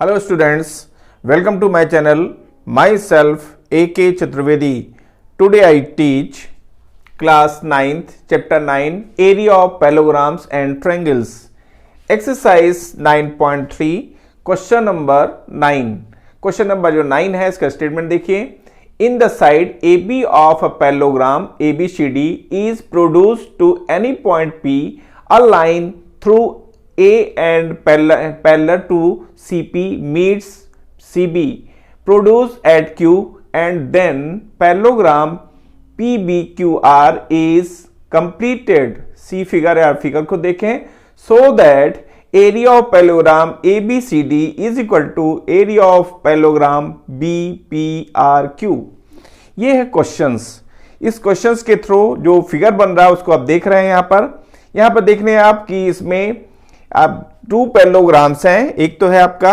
Hello students, welcome to my channel. Myself A.K. Chaturvedi. Today I teach class 9th, chapter 9, area of parallelograms and triangles. Exercise 9.3, question number 9. Question number जो 9 है इसका statement देखिए. In the side AB of a parallelogram ABCD is produced to any point P, a line through A and parallel to CP meets CB produced at Q, and then parallelogram PBQR is completed. See figure या figure को देखें. So that area of parallelogram ABCD is equal to area of parallelogram BPRQ. ये है questions. इस questions के through जो figure बन रहा है उसको आप देख रहे हैं. यहाँ पर देख रहे हैं आप कि इसमें आप टू पैरेललोग्राम्स हैं. एक तो है आपका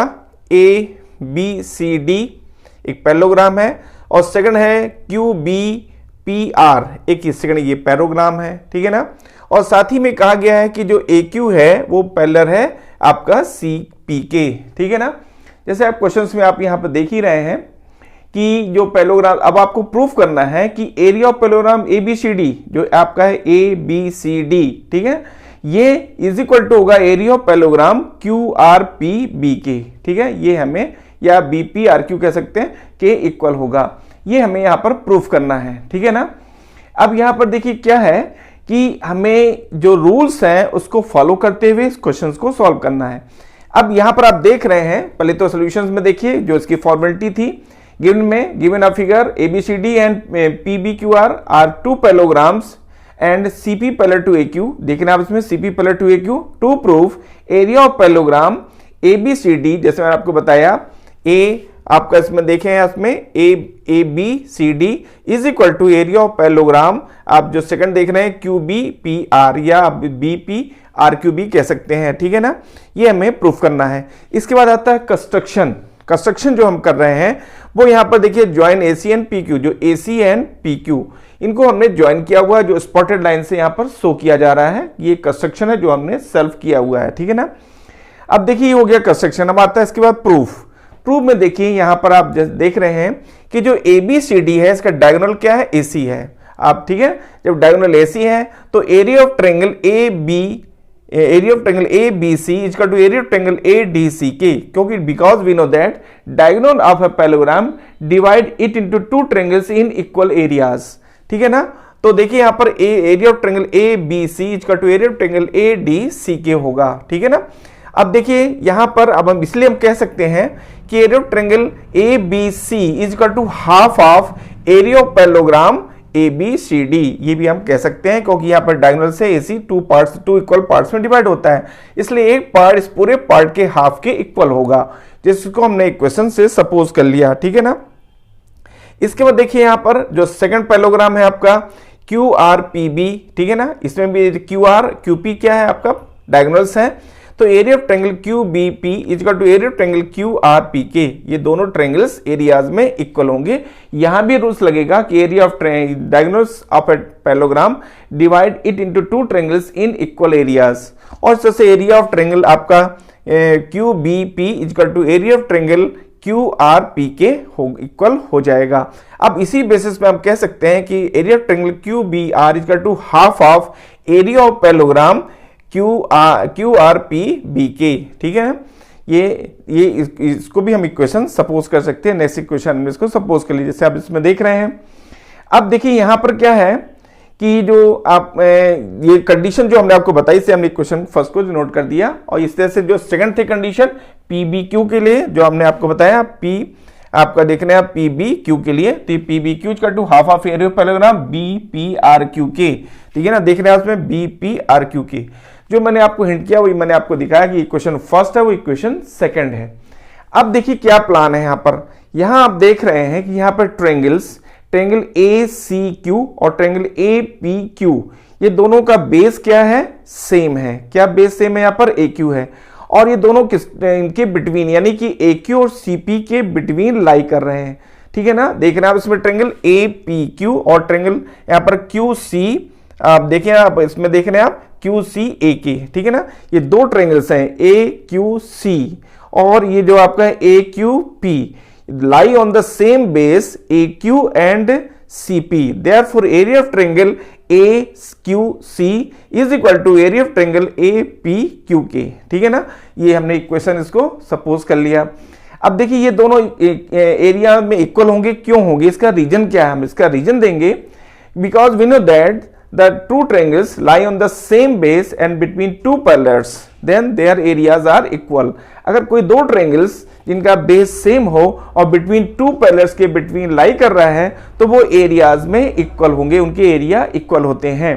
ए बी सी डी, एक पैरेललोग्राम है, और सेकंड है क्यू बी पी आर, एक सेकंड ये पैरेललोग्राम है. ठीक है ना. और साथ ही में कहा गया है कि जो ए क्यू है वो पैरेलल है आपका सी पी के. ठीक है ना. जैसे आप क्वेश्चंस में आप यहाँ पर देख ही रहे हैं कि जो पैरेललोग्राम, अब आपको प्रूफ करना है कि area of parallelogram A B C D जो आपका है ए बी सी डी, ठीक है, ये इज इक्वल टू होगा area of parallelogram Q R P B के. ठीक है. ये हमें, या बी पी आर क्यू कह सकते हैं, के इक्वल होगा. ये हमें यहां पर प्रूफ करना है. ठीक है ना. अब यहां पर देखिए क्या है कि हमें जो रूल्स हैं उसको फॉलो करते हुए इस क्वेश्चन को सॉल्व करना है. अब यहां पर आप देख रहे हैं, पहले तो सॉल्यूशंस में देखिए जो इसकी फॉर्मेलिटी थी. Given a figure ABCD and PBQR are two parallelograms and CP parallel to AQ. देखना आप इसमें CP parallel to AQ to proof area of parallelogram ABCD. जैसे मैंने आपको बताया A आपका इसमें देखें इसमें ABCD is equal to area of parallelogram, आप जो सेकंड देख रहे हैं QBPR या BPRQB कह सकते हैं. ठीक है ना. ये हमें प्रूफ करना है. इसके बाद आता है कंस्ट्रक्शन जो हम कर रहे हैं वो यहां पर देखिए ज्वाइन AC एंड PQ, जो AC एंड PQ इनको हमने ज्वाइन किया हुआ है, जो स्पॉटेड लाइन से यहां पर शो किया जा रहा है. ये कंस्ट्रक्शन है जो हमने सेल्फ किया हुआ है. ठीक है ना. अब देखिए ये हो गया कंस्ट्रक्शन. अब आता है इसके बाद प्रूफ में देखिए यहां पर आप देख रहे हैं कि जो ABCD है इसका डायगोनल क्या है, AC है. आप ठीक है, जब डायगोनल AC है तो area of triangle ABC is equal to area of triangle ADCK, क्योंकि because we know that diagonal of a parallelogram divide it into two triangles in equal areas. ठीक है ना. तो देखिए यहां पर area of triangle ABC is equal to area of triangle ADCK होगा. ठीक है ना. अब देखिए यहां पर अब हम इसलिए हम कह सकते हैं कि area of triangle ABC is equal to half of area of parallelogram ABCD. ये भी हम कह सकते हैं क्योंकि यहाँ पर डायगोनल से AC टू इक्वल पार्ट्स में डिवाइड होता है, इसलिए एक पार्ट इस पूरे पार्ट के हाफ के इक्वल होगा, जिसको हमने इक्वेशन से सपोज कर लिया. ठीक है ना. इसके बाद देखिए यहाँ पर जो सेकंड पैरेललोग्राम है आपका QRPB. ठीक है ना. इसमें भी QRQP क्या है आपका डायगोनल्स है. तो area of triangle QBP is equal to area of triangle QRPK. ये दोनों ट्रायंगल्स एरियाज में इक्वल होंगे. यहां भी रूल्स लगेगा कि area of diagonals of a parallelogram divide it into two triangles in equal areas. और जैसे एरिया ऑफ ट्रायंगल आपका QBP is equal to area of triangle QRPK equal हो जाएगा. अब इसी बेसिस पे हम कह सकते हैं कि area of triangle QBR is equal to half of area of parallelogram QRPBK. ठीक है ना. ये इसको भी हम इक्वेशन सपोज कर सकते हैं. नेक्स्ट इक्वेशन में इसको सपोज कर लीजिए, जैसे आप इसमें देख रहे हैं. अब देखिए यहां पर क्या है कि जो आप ये कंडीशन जो हमने आपको बताई से हमने इक्वेशन फर्स्ट को नोट कर दिया, और इस तरह से जो सेकंड थे कंडीशन PBQ के लिए जो हमने आपको बताया, आपका देखना है PBQ के लिए, तो PBQ equal to half of area of parallelogram BPRQK. ठीक है ना. देख रहे हैं उसमें BPRQK. जो मैंने आपको हिंट किया वही मैंने आपको दिखाया कि इक्वेशन फर्स्ट है वो इक्वेशन सेकंड है. अब देखिए क्या प्लान है यहां आप देख रहे हैं कि यहां पर ट्रायंगल ACQ और ट्रायंगल APQ, ये दोनों का बेस क्या है, सेम है. क्या बेस सेम है, यहां पर AQ है, और ये दोनों इनके बिटवीन यानी कि AQ और CP के बिटवीन लाई कर रहे हैं. ठीक है ना. देख रहे हैं आप इसमें ट्रायंगल APQ और ट्रायंगल यहां पर QC, आप देखिए आप इसमें देख रहे हैं आप QCAK. ठीक है ना. ये दो ट्रायंगल्स हैं AQC, और ये जो आपका है A Q P lie on the same base AQ and CP. Therefore, area of triangle AQC is equal to area of triangle APQK. ठीक है ना, ये हमने इक्वेशन इसको सपोज कर लिया। अब देखिए ये दोनों एरिया में इक्वल होंगे, क्यों होंगे, इसका रीजन क्या है, हम इसका रीजन देंगे। Because we know that the two triangles lie on the same base and between two parallels then their areas are equal। अगर कोई दो ट्रायंगल्स जिनका बेस सेम हो और बिटवीन टू पैरेलल्स के बिटवीन लाई कर रहा है तो वो एरियाज में इक्वल होंगे, उनके एरिया इक्वल होते हैं।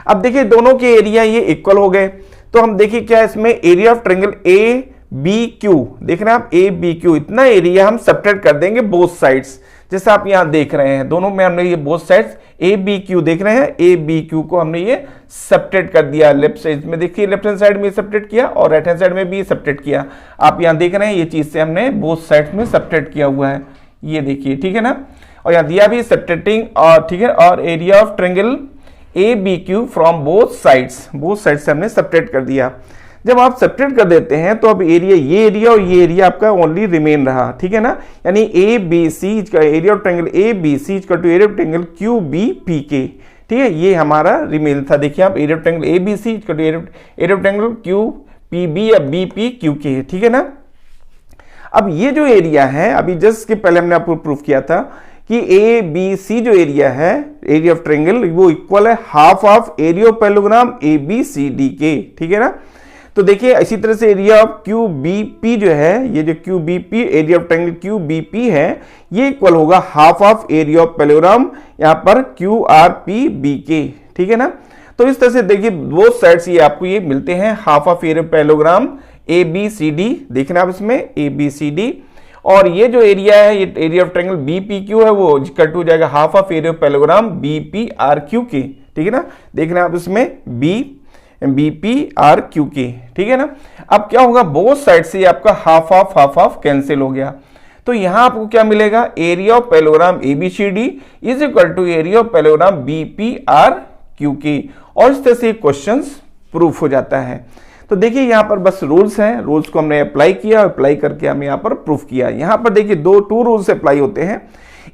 अब देखिए दोनों के एरिया ये इक्वल हो गए, तो हम देखिए क्या इसमें area of triangle A B Q, देख रहे हैं आप ए बी क्यू, इतना एरिया हम सब्ट्रैक्ट कर देंगे बोथ साइड्स, जैसे आप यहां देख रहे हैं दोनों में हमने ये both sides A B Q देख रहे हैं, ए बी क्यू को हमने ये सब्ट्रैक्ट कर दिया। लेफ्ट साइड में देखिए, लेफ्ट हैंड साइड में सब्ट्रैक्ट किया और राइट हैंड साइड में भी सब्ट्रैक्ट किया। आप यहां देख रहे हैं ये चीज से हमने बोथ साइड्स में सब्ट्रैक्ट किया हुआ है, ये देखिए, ठीक है ना। और यहां दिया भी सब्ट्रैक्टिंग, और ठीक है, और area of triangle A B Q from both sides, both side से हमने सब्ट्रैक्ट कर दिया। जब आप सब्ट्रैक्ट कर देते हैं तो अब एरिया, ये एरिया और ये एरिया आपका ओनली रिमेन रहा, ठीक है ना। यानी ए बी सी का area of triangle A B C का two area of triangle Q B P के, ठीक है, ये हमारा रिमेन था। देखिए आप area of triangle A B C का two area of triangle Q P B या बी पी क्यू के, ठीक है ना। अब ये जो एरिया है, अभी जस्ट के पहले हमने आपको प्रूफ किया था कि ए बी सी जो एरिया है, एरिया ऑफ ट्रायंगल, वो इक्वल है half of area of parallelogram A B C D के, ठीक है ना। तो देखिए इसी तरह से area of Q B P जो है, ये जो Q B P area of triangle Q B P है, ये इक्वल होगा half of area of parallelogram यहां पर क्यू आर पी बी के, ठीक है ना। तो इस तरह से देखिए बोथ साइड्स ये आपको ये मिलते हैं half of area of parallelogram A B C D, देखना आप इसमें ए बी सी डी, और ये जो एरिया है, ये area of triangle B P Q है, वो कट हो जाएगा half of area of parallelogram B P R Q के, ठीक है ना। देखना आप इसमें बी पी आर क्यू के, ठीक है ना। अब क्या होगा, बोथ साइड से आपका हाफ ऑफ कैंसिल हो गया, तो यहां आपको क्या मिलेगा, area of parallelogram A B C D is equal to area of parallelogram B P R Q के, और इस तरह से क्वेश्चन प्रूफ हो जाता है। तो देखिए यहां पर बस रूल्स हैं, रूल्स को हमने अप्लाई किया, अप्लाई करके हमने यहां पर प्रूफ किया। यहां पर देखिए टू रूल्स अप्लाई होते हैं,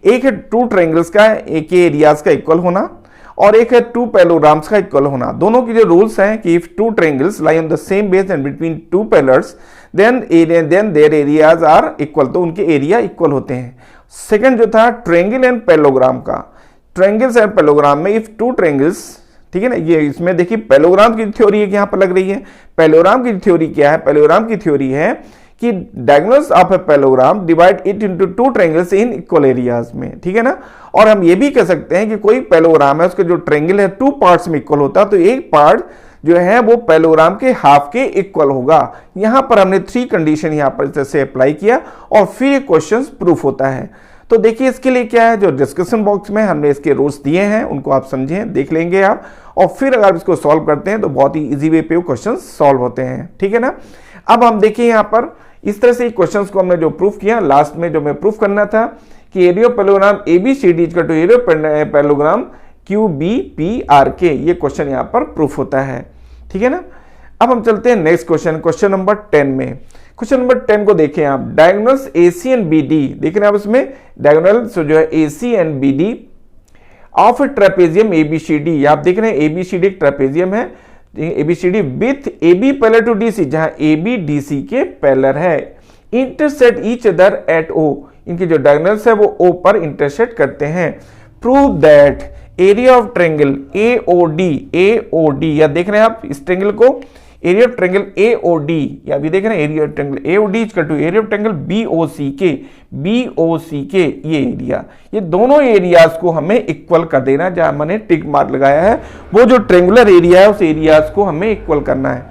एक है टू ट्रायंगल्स का एक के एरियाज का इक्वल होना, और एक है टू पैरेललोग्राम्स का इक्वल होना। दोनों की जो रूल्स हैं कि if two triangles lie on the same base and between two parallels then their areas are equal, तो उनके एरिया इक्वल होते हैं। सेकंड जो था ट्रायंगल एंड पैरेललोग्राम का, ट्रायंगल्स एंड पैरेललोग्राम में इफ टू ट्रायंगल्स, ठीक है ना, ये इसमें देखिए पैरेललोग्राम की थ्योरी यहां पर लग रही है। पैरेललोग्राम की थ्योरी क्या है, पैरेललोग्राम की थ्योरी है कि diagonals of a parallelogram divide it into two triangles in equal areas में, ठीक है ना। और हम ये भी कह सकते हैं कि कोई पैरेललोग्राम है, उसका जो ट्रायंगल है टू पार्ट्स में इक्वल होता है, तो एक पार्ट जो है वो पैरेललोग्राम के हाफ के इक्वल होगा। यहां पर हमने थ्री कंडीशन यहां पर जैसे अप्लाई किया और फिर क्वेश्चन प्रूफ होता है। तो देखिए इसके लिए क्या है, जो डिस्कशन बॉक्स में हमने इसके रूल्स दिए हैं उनको आप समझें, देख लेंगे आप, और फिर अगर इसको सॉल्व करते हैं तो बहुत ही इजी वे पे क्वेश्चन सॉल्व होते हैं, ठीक है ना। अब हम देखिए यहां पर इस तरह से क्वेश्चंस को हमने जो प्रूफ किया, लास्ट में जो मैं प्रूफ करना था कि area of parallelogram A B C D equal to area of parallelogram Q B P R के, ये क्वेश्चन यहां पर प्रूफ होता है, ठीक है ना। अब हम चलते हैं नेक्स्ट क्वेश्चन, क्वेश्चन नंबर 10 में। क्वेश्चन नंबर 10 को देखें आप, diagonals A C and B D, देख रहे हैं आप इसमें डायगोनल्स जो है A C and B D of trapezium A B C D, आप देख रहे हैं ए बी सी डी एक ट्रेपेजियम है, ABCD with A B parallel to D C, जहां ए बी डी सी के पैरेलल है, intersect each other at O, इनके जो डायगोनल्स है वो ओ पर इंटरसेक्ट करते हैं। Prove that area of triangle A O D, या देख रहे हैं आप इस ट्रायंगल को, area of triangle A O D, या भी देख रहे हैं area of triangle A O D equal to area of triangle B O C के, ये एरिया, ये दोनों एरियाज को हमें इक्वल कर देना, जहां मैंने टिक मार्क लगाया है वो जो ट्रायंगुलर एरिया है उस एरियाज को हमें इक्वल करना है।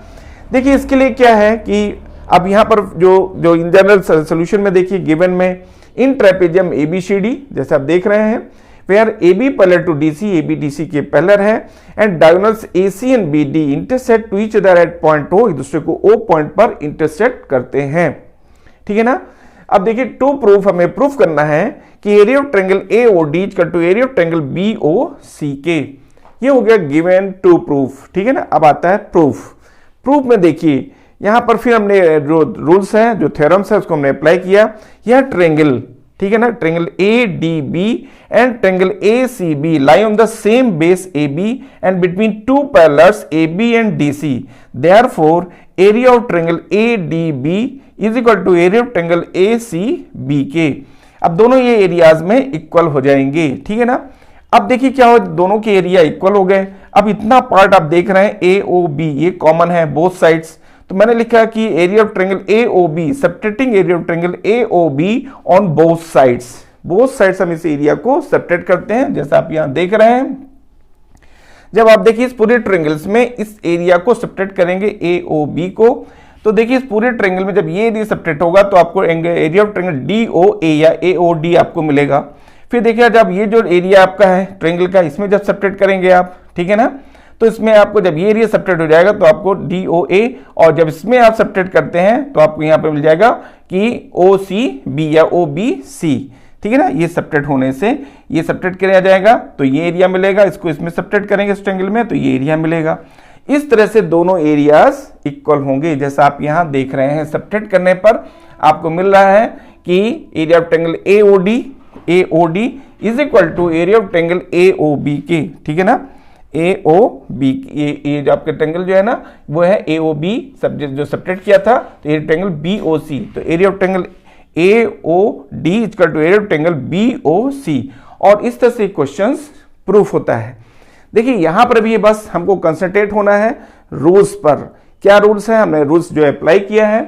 देखिए इसके लिए क्या है कि अब यहां पर जो इन जनरल सोल्यूशन में देखिए गिवन में इन ट्रेपेजियम एबीसीडी, जैसे आप देख रहे हैं, where AB parallel to DC, AB DC के पैरेलल है, and diagonals AC and BD intersect to each other at point O, एक दूसरे को O पॉइंट पर इंटरसेक्ट करते हैं, ठीक है ना। अब देखिए टू प्रूफ, हमें प्रूफ करना है कि area of triangle AOD equal to area of triangle BOCK, ये हो गया गिवन टू प्रूफ, ठीक है ना। अब आता है प्रूफ। प्रूफ में देखिए यहाँ पर फिर हमने जो रूल्स हैं, जो थ्योरम्स है, उसको हमने अप्लाई किया। यह ट्रेंगल, ठीक है ना, triangle A D B and triangle A C B lie on the same base A B and between two parallels A B and D C, therefore area of triangle A D B is equal to area of triangle A C B के। अब दोनों ये areas में equal हो जाएंगे, ठीक है ना। अब देखिए क्या हो, दोनों के एरिया इक्वल हो गए। अब इतना पार्ट आप देख रहे हैं ए ओ बी, ये कॉमन है बोथ साइड्स, तो मैंने लिखा कि area of triangle A O B, subtracting area of triangle A O B on both sides. Both sides हम इस एरिया को सबट्रैक्ट करते हैं, जैसा आप यहां देख रहे हैं। जब आप देखिए इस पूरे ट्रायंगल्स में इस एरिया को सबट्रैक्ट करेंगे ए ओ बी को, तो देखिए इस पूरे ट्रायंगल में जब ये एरिया सबट्रैक्ट होगा तो आपको area of triangle D O A या ए ओ डी आपको मिलेगा। फिर देखिए जब ये जो एरिया आपका है ट्रायंगल का, इसमें जब सबट्रैक्ट करेंगे आप, ठीक है ना, तो इसमें आपको जब ये एरिया सबट्रैक्ट हो जाएगा तो आपको डी ओ ए, और जब इसमें आप सबट्रैक्ट करते हैं तो आपको यहाँ पे मिल जाएगा कि ओ सी बी या ओ बी सी, ठीक है ना। ये सबट्रैक्ट होने से ये सबट्रैक्ट किया जाएगा तो ये एरिया मिलेगा, इसको इसमें सबट्रैक्ट करेंगे इस ट्रायंगल में तो ये एरिया मिलेगा। इस तरह से दोनों एरियाज इक्वल होंगे, जैसा आप यहां देख रहे हैं। सबट्रैक्ट करने पर आपको मिल रहा है कि area of triangle A O D is equal to area of triangle A O B के, ठीक है ना। ए ओ बी, ये जो आपका ट्रायंगल जो है ना वो है ए ओ बी, सब्जेक्ट जो सबट्रैक्ट किया था तो ये ट्रायंगल बी ओ सी, तो area of triangle A O D is equal to area of triangle B O C. और इस तरह से क्वेश्चंस प्रूफ होता है। देखिए यहां पर भी बस हमको कंसंट्रेट होना है रूल्स पर। क्या रूल्स है, हमने रूल्स जो अप्लाई किया है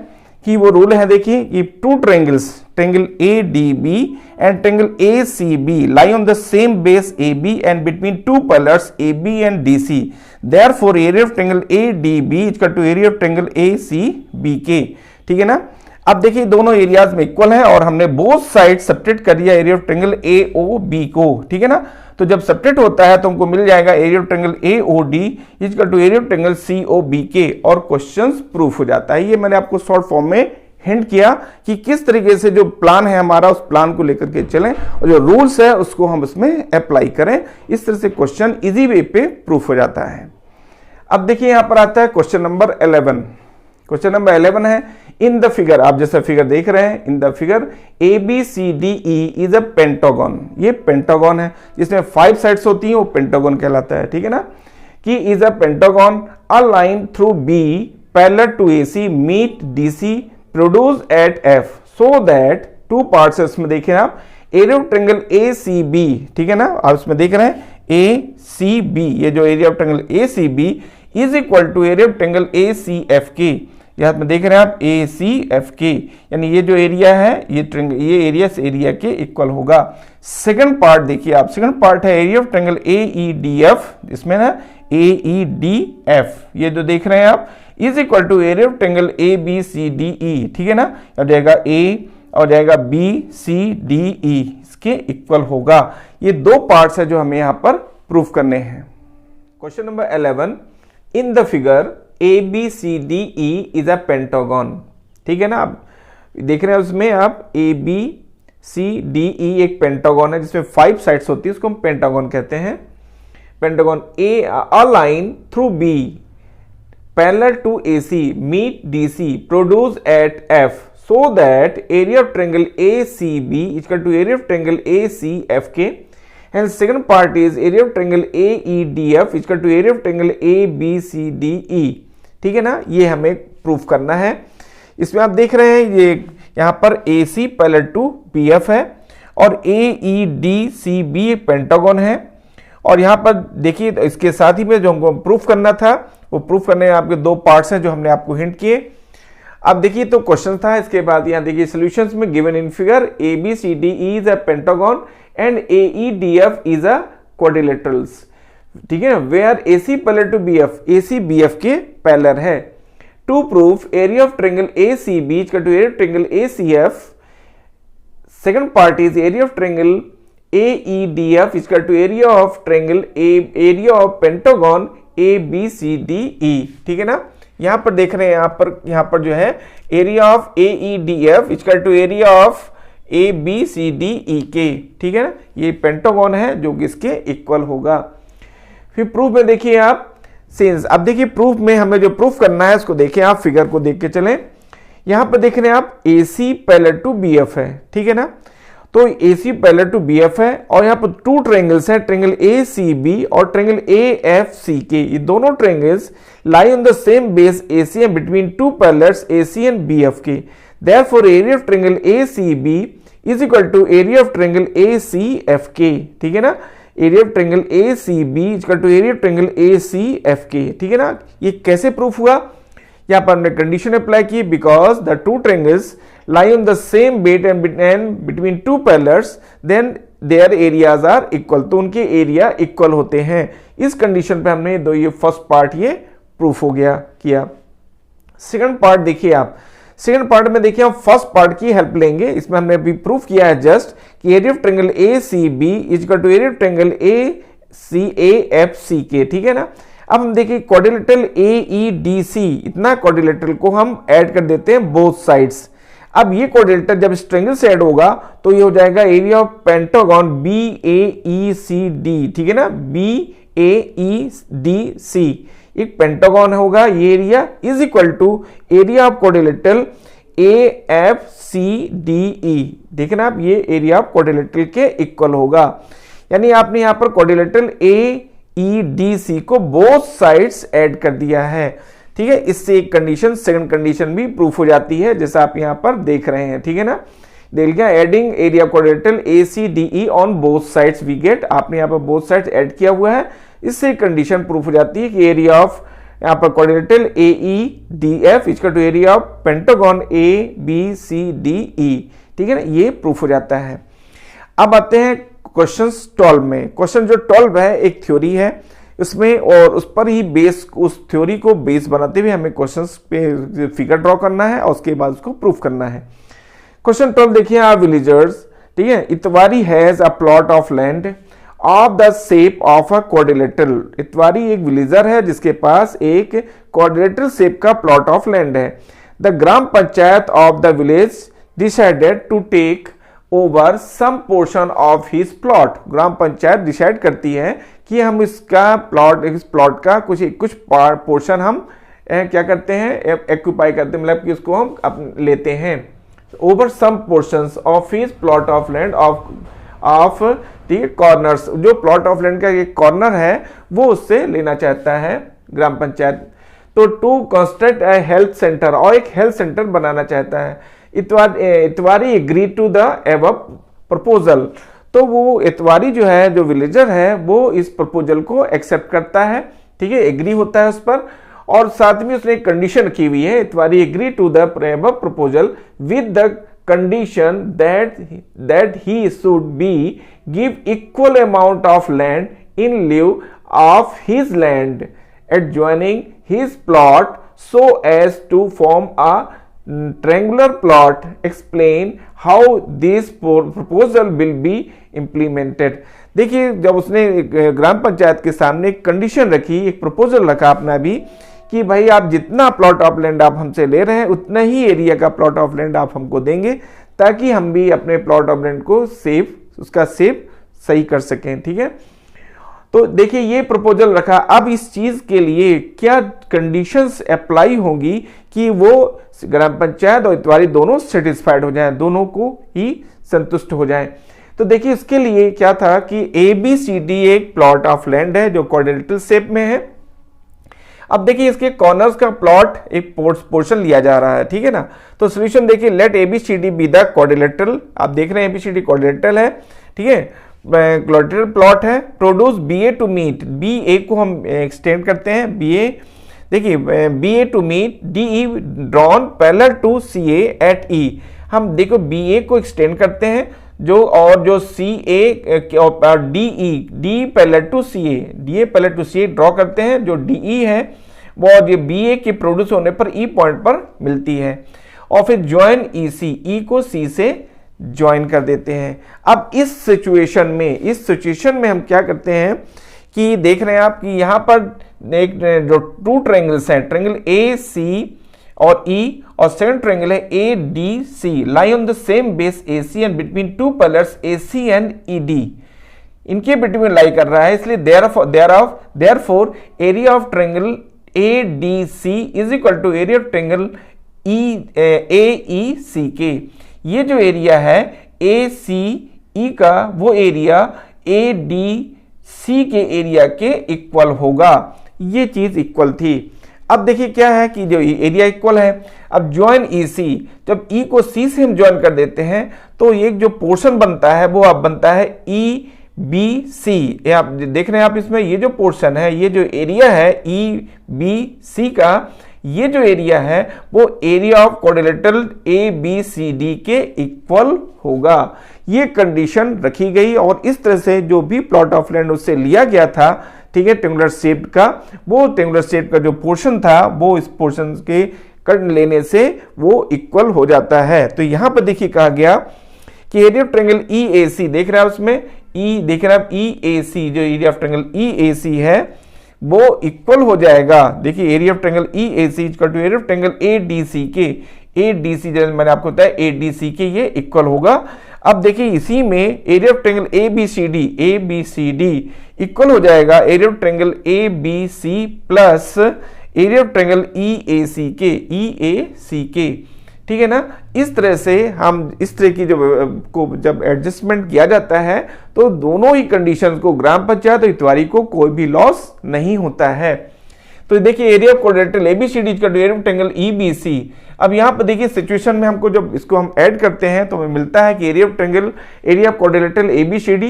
कि वो रूल है, देखिए कि two triangles, triangle A D B and triangle A C B lie on the same base A B and between two parallels A B and D C, therefore area of triangle A D B is equal to area of triangle A C B के, ठीक है ना। अब देखिए दोनों areas में equal है और हमने बोथ साइड सबट्रैक्ट कर दिया area of triangle A O B को, ठीक है ना। तो जब सबट्रैक्ट होता है तो हमको मिल जाएगा area of triangle A O D is equal to area of triangle C O B के, और क्वेश्चंस प्रूफ हो जाता है। ये मैंने आपको शॉर्ट फॉर्म में हिंट किया कि किस तरीके से जो प्लान है हमारा उस प्लान को लेकर के चलें और जो रूल्स है उसको हम उसमें अप्लाई करें। इस तरह से क्वेश्चन इजी वे पे प्रूफ हो जाता है। अब देखिए यहां पर आता है क्वेश्चन नंबर 11। क्वेश्चन नंबर 11 है, इन द फिगर, आप जैसा फिगर देख रहे हैं, in the figure A B C D E is a pentagon. ये पेंटागन है जिसमें 5 साइड्स होती हैं, वो पेंटागन कहलाता है, ठीक है ना। कि is a pentagon, a line through B parallel to A C meet D C produce at F so that two parts है। इसमें देखिए आप area of triangle A C B, ठीक है ना, आप इसमें देख रहे हैं ए सी बी, ये जो area of triangle A C B is equal to area of triangle A C F के। यहां में देख रहे हैं आप ए सी एफ के, यानी ये जो एरिया है ये एरिया इस एरिया के इक्वल होगा। सेकंड पार्ट देखिए आप, सेकंड पार्ट है area of triangle A E D F, इसमें ना ए ई डी एफ, ये जो देख रहे हैं आप is equal to area of triangle A B C D E, ठीक है ना। अब जाएगा ए और जाएगा बी सी डी ई, इसके इक्वल होगा। ये दो पार्ट्स है जो हमें यहां पर प्रूफ करने हैं। Question number 11, in the figure A B C D E is a pentagon, ठीक है ना। आप देख रहे हैं उसमें आप ए बी सी डी ई एक पेंटागन है जिसमें 5 साइड्स होती है, उसको हम पेंटागन कहते हैं। Pentagon A, a line through B parallel to A C meet D C produce at F so that area of triangle A C B is equal to area of triangle A C F के। And second part is area of triangle AEDF is equal to area of triangle ABCDE, ठीक है ना। ये हमें proof करना है। इसमें आप देख रहे हैं ये यहाँ पर AC पैरेलल टू BF है और AEDCB एक पेंटागन है, और यहाँ पर देखिए इसके साथ ही में जो हमको प्रूफ करना था वो प्रूफ करने आपके दो पार्ट्स हैं जो हमने आपको हिंट किए। अब देखिए तो क्वेश्चन था, इसके बाद यहाँ देखिए सॉल्यूशंस में given in figure ABCDE is a pentagon and AEDF is a quadrilaterals, ठीक है ना, where AC parallel to BF, AC BF के पैरेलल है। To prove area of triangle ACB is equal to area of triangle ACF, second part is area of triangle AEDF is equal to area of triangle area of pentagon ABCDE, ठीक है ना। यहां पर देख रहे हैं यहां पर जो है area of AEDF is equal to area of A B C D E के, ठीक है ना। ये पेंटागन है जो कि इसके इक्वल होगा। फिर प्रूफ में देखिए आप सिंस, अब देखिए प्रूफ में हमें जो प्रूफ करना है उसको देखें, आप फिगर को देख के चलें। यहां पर देख रहे हैं आप AC पैरेलल टू BF है, ठीक है ना। तो AC पैरेलल टू BF है और यहाँ पर टू ट्रायंगल्स हैं, ट्रायंगल ACB और ट्रायंगल AFCK। ये दोनों triangles lie on the same base AC and between two parallels AC and BF के। Therefore area of triangle ACB is equal to area of triangle ACFK, ठीक है ना। Area of triangle ACB is equal to area of triangle ACFK, ठीक है ना। ये कैसे proof हुआ? यहाँ पर हमने कंडीशन अप्लाई की, because the two triangles lie on the same base and between two parallels then their areas are equal, तो उनके एरिया इक्वल होते हैं। इस कंडीशन पे हमने दो ये फर्स्ट पार्ट ये प्रूफ हो गया किया। सेकंड पार्ट देखिए आप, सेकंड पार्ट में देखिए हम फर्स्ट पार्ट की हेल्प लेंगे। इसमें हमने अभी प्रूफ किया है जस्ट कि area of triangle ACB is equal to area of triangle ACAFCK, ठीक है ना। अब हम देखिए क्वाड्रिलेटरल AEDC, इतना क्वाड्रिलेटरल को हम ऐड कर देते हैं बोथ साइड्स। अब ये क्वाड्रिलेटरल जब इस ट्रायंगल से ऐड होगा तो ये हो जाएगा एरिया ऑफ पेंटागन BAECD, ठीक है ना, BAEDC एक पेंटागन होगा ये area, is equal to area of quadrilateral AFCDE, देखें ना आप, ये एरिया ऑफ क्वाड्रिलेटरल के इक्वल होगा। यानी आपने यहां पर क्वाड्रिलेटरल AEDC को बोथ साइड्स ऐड कर दिया है, ठीक है। इससे एक कंडीशन, सेकंड कंडीशन भी प्रूफ हो जाती है, जैसा आप यहां पर देख रहे हैं, ठीक है ना। देख लिया, adding area quadrilateral ACDE on both sides we get, आपने यहां पर बोथ साइड्स ऐड किया हुआ है, इससे कंडीशन प्रूफ हो जाती है कि एरिया ऑफ यहां पर quadrilateral AEDF equal to area of pentagon ABCDE, ठीक है ना, ये प्रूफ हो जाता है। अब आते हैं क्वेश्चन 12 में। क्वेश्चन जो 12 है एक थ्योरी है उसमें, और उस पर ही बेस, उस थ्योरी को बेस बनाते हुए हमें क्वेश्चंस पे फिगर ड्रॉ करना है और उसके बाद उसको प्रूफ करना है। क्वेश्चन 12 देखिए, आर विलेजर्स, ठीक है, Itwari has a plot of land of the shape of a quadrilateral. Itwari एक विलेजर है जिसके पास एक क्वाड्रिलेटरल शेप का प्लॉट ऑफ लैंड है। The gram panchayat of the village decided to take over some portion of his plot. Gram panchayat decide करती है कि हम इसका प्लॉट, इस प्लॉट का कुछ पोर्शन हम क्या करते हैं, एक्यूपाई करते हैं, मतलब कि उसको हम लेते हैं। Over some portions of his plot of land of ठीक है कॉर्नर्स, जो प्लॉट ऑफ लैंड का एक कॉर्नर है वो उससे लेना चाहता है ग्राम पंचायत। तो to construct a health centre, और एक हेल्थ सेंटर बनाना चाहता है। Itwari agree to the above proposal, तो वो इतवारी जो है, जो विलेजर है, वो इस प्रपोजल को एक्सेप्ट करता है, ठीक है, एग्री होता है उस पर, और साथ में उसने एक कंडीशन रखी हुई है। Itwari agree to the above proposal with the condition that he should be give equal amount of land in lieu of his land adjoining his plot so as to form a triangular plot. Explain how this proposal will be implemented. देखिए, जब उसने ग्राम पंचायत के सामने एक condition रखी, एक proposal रखा अपना भी, कि भाई आप जितना प्लॉट ऑफ लैंड आप हमसे ले रहे हैं उतना ही एरिया का प्लॉट ऑफ लैंड आप हमको देंगे, ताकि हम भी अपने प्लॉट ऑफ लैंड को उसका शेप सही कर सकें, ठीक है। तो देखिए ये प्रपोजल रखा। अब इस चीज के लिए क्या कंडीशंस अप्लाई होंगी कि वो ग्राम पंचायत और इतवारी दोनों सेटिस्फाइड हो जाएं, दोनों को ही संतुष्ट हो जाएं। तो देखिए इसके लिए क्या था कि ABCD एक प्लॉट ऑफ लैंड है जो क्वाड्रिलेटरल शेप में है। अब देखिए इसके कॉर्नर्स का प्लॉट एक पोर्शन लिया जा रहा है, ठीक है ना। तो सॉल्यूशन देखिए, let ABCD be the quadrilateral, आप देख रहे हैं ABCD क्वाड्रिलेटरल है, ठीक है, क्वाड्रिलेटरल प्लॉट है। Produce BA to meet, BA को हम एक्सटेंड करते हैं, BA देखिए BA to meet DE drawn parallel to CA at E। हम देखो BA को एक्सटेंड करते हैं जो, और जो CA और DE parallel to CA, DA parallel to CA draw करते हैं, जो DE है वो ये BA के प्रोड्यूस होने पर E पॉइंट पर मिलती है, और फिर ज्वाइन EC, E को C से ज्वाइन कर देते हैं। अब इस सिचुएशन में हम क्या करते हैं कि देख रहे हैं आप कि यहां पर एक जो टू ट्रायंगल्स हैं, ट्रायंगल AC और E, और सेकंड ट्रायंगल है ADC, lie on the same base AC and between two parallels AC and ED। इनके बिटवीन लाई कर रहा है, इसलिए therefore area of triangle ADC is equal to area of triangle AECK। ये जो area है ACE का वो एरिया ADC के एरिया के इक्वल होगा। ये चीज इक्वल थी। अब देखिए क्या है कि जो एरिया इक्वल है, अब ज्वाइन EC, जब E को C से हम ज्वाइन कर देते हैं तो एक जो पोर्शन बनता है वो अब बनता है EBC। ये आप देख रहे हैं आप इसमें, ये जो पोर्शन है, ये जो एरिया है EBC का, ये जो एरिया है वो एरिया ऑफ क्वाड्रिलेटरल ABCD के इक्वल होगा। ये कंडीशन रखी गई और इस तरह से जो भी प्लॉट ऑफ लैंड उससे लिया गया था, ठीक है, ट्रायंगुलर शेप का, वो ट्रायंगुलर शेप का जो पोर्शन था वो इस पोर्शन के कट लेने से वो इक्वल हो जाता है। तो यहां पर देखिए कहा गया कि एरिया ऑफ ट्रायंगल EAC, देख रहे हैं उसमें E, देख रहे हैं आप EAC, जो एरिया ऑफ ट्रायंगल EAC है वो इक्वल हो जाएगा। देखिए area of triangle EAC equal to area of triangle ADC के, ADC जैसे मैंने आपको बताया ADC के ये इक्वल होगा। अब देखिए इसी में area of triangle ABCD equal हो जाएगा area of triangle ABC plus area of triangle EAC के, ठीक है ना। इस तरह से हम इस तरह की जब एडजस्टमेंट किया जाता है तो दोनों ही कंडीशंस को ग्राम पंचायत और इतवारी को कोई भी लॉस नहीं होता है। तो देखिए area of quadrilateral ABCD equal to area of triangle EBC। अब यहाँ पर देखिए सिचुएशन में हमको जब इसको हम ऐड करते हैं तो हमें मिलता है कि area of quadrilateral ABCD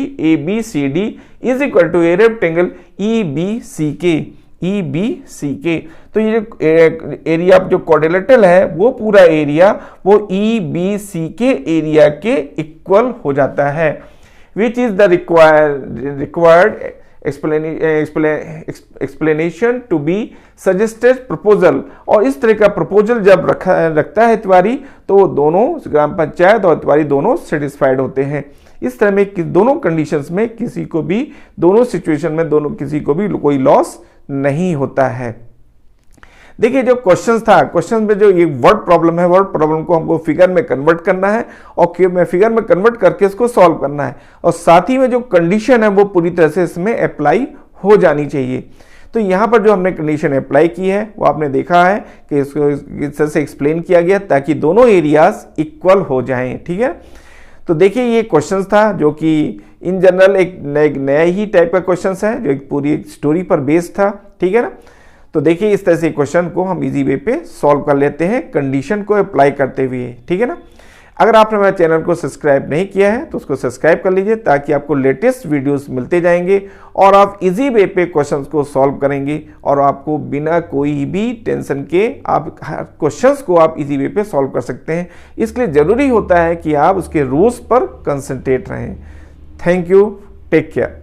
is equal to area of triangle EBCK। तो ये जो एरिया जो क्वाड्रिलेटरल है वो पूरा एरिया वो EBCK एरिया के इक्वल हो जाता है। Which is the required explanation to be suggested proposal. और इस तरह का प्रपोजल जब रखता है इतवारी तो दोनों ग्राम पंचायत और इतवारी दोनों सेटिस्फाइड होते हैं। इस तरह में दोनों कंडीशंस में किसी को भी, दोनों सिचुएशन में दोनों किसी को भी कोई लॉस नहीं होता है। देखिए जो क्वेश्चन था, क्वेश्चन में जो ये वर्ड प्रॉब्लम है, वर्ड प्रॉब्लम को हमको फिगर में कन्वर्ट करना है और फिगर में कन्वर्ट करके इसको सॉल्व करना है और साथ ही में जो कंडीशन है वो पूरी तरह से इसमें अप्लाई हो जानी चाहिए। तो यहाँ पर जो हमने कंडीशन अप्लाई की है वो आपने देखा है कि इसको इस तरह से एक्सप्लेन किया गया ताकि दोनों एरियाज इक्वल हो जाएं, ठीक है। तो देखिए ये क्वेश्चन था जो कि इन जनरल एक नया ही टाइप का क्वेश्चन है जो एक पूरी स्टोरी पर बेस्ड था, ठीक है ना। तो देखिए इस तरह से क्वेश्चन को हम इजी वे पे सॉल्व कर लेते हैं कंडीशन को अप्लाई करते हुए, ठीक है ना। अगर आपने हमारे चैनल को सब्सक्राइब नहीं किया है तो उसको सब्सक्राइब कर लीजिए ताकि आपको लेटेस्ट वीडियोस मिलते जाएंगे और आप इजी वे पे क्वेश्चंस को सॉल्व करेंगे और आपको बिना कोई भी टेंशन के आप क्वेश्चंस को आप इजी वे पे सॉल्व कर सकते हैं। इसलिए ज़रूरी होता है कि आप उसके रूल्स पर कंसंट्रेट रहें। Thank you, take care.